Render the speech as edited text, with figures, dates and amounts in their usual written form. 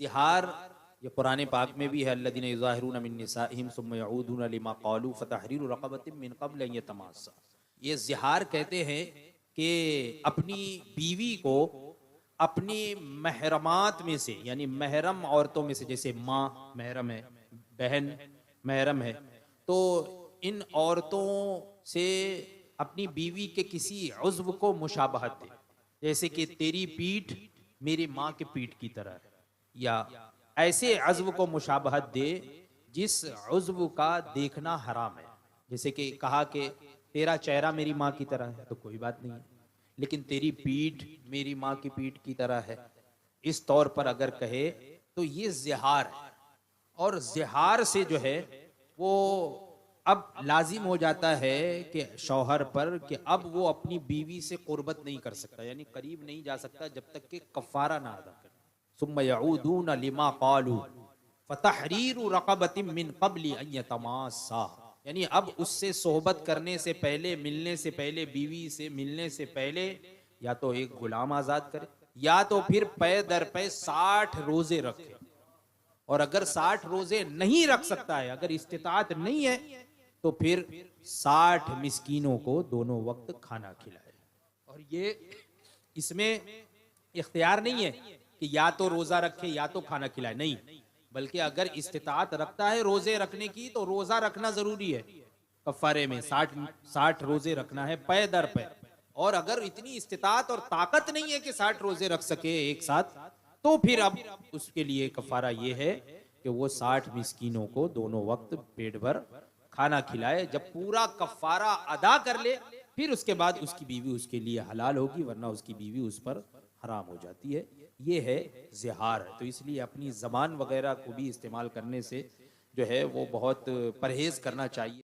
ज़िहार ये कुरान पाक में भी है, अल्लज़ीना युज़ाहिरून मिन निसाइहिम सुम्मा यऊदूना लिमा क़ालू फ़तहरीरु रक़बतिन मिन क़ब्ल अन यतमास्सा। ये ज़िहार कहते हैं कि अपनी बीवी को अपनी महरमात में से, यानी महरम औरतों में से, जैसे माँ महरम है, बहन महरम है, तो इन औरतों से अपनी बीवी के किसी उज़्व को मुशाबहत दे, जैसे कि तेरी पीठ मेरी माँ के पीठ की तरह है, या ऐसे अज़्व को मुशाबहत दे जिस उज़्व का देखना हराम है। जैसे कि कहा कि तेरा चेहरा मेरी माँ की तरह है, तो कोई बात नहीं है, लेकिन तेरी पीठ मेरी माँ की पीठ की तरह है, इस तौर पर अगर कहे तो ये ज़िहार है। और ज़िहार से जो है वो अब लाजिम हो जाता है कि शौहर पर कि अब वो अपनी बीवी से कुर्बत नहीं कर सकता, यानी करीब नहीं जा सकता जब तक कि कफ़ारा ना अदा करे। सुम्मा यऊदूना लिमा क़ालू फ़तहरीरु रक़बतिन मिन क़ब्लि अन यतमास्सा, यानी अब उससे सोहबत करने से पहले, मिलने से पहले, बीवी से मिलने से पहले या तो एक गुलाम आज़ाद करे, या तो फिर पे दर पे 60 रोज़े रखे। और अगर 60 रोजे नहीं रख सकता है, अगर इस्तिताअत नहीं है, तो फिर 60 मिस्कीनों को दोनों वक्त खाना खिलाए। और ये इसमें इख्तियार नहीं है कि या तो रोजा रखे या तो खाना खिलाए, नहीं, बल्कि अगर इस्तिताअत रखता है रोजे रखने की तो रोजा रखना जरूरी है। कफ़ारे में 60 रोजे रखना है पे दर पे। और अगर इतनी इस्तिताअत और ताकत नहीं है कि 60 रोजे रख सके एक साथ, तो फिर अब उसके लिए कफ़ारा ये है कि वो 60 मिस्कीनों को दोनों वक्त पेट भर खाना खिलाए। जब पूरा कफ़ारा अदा कर ले, फिर उसके बाद उसकी बीवी उसके लिए हलाल होगी, वरना उसकी बीवी उस पर हराम हो जाती है। ये है ज़िहार। तो इसलिए अपनी ज़बान वगैरह को भी इस्तेमाल करने से जो है वो बहुत परहेज़ करना चाहिए।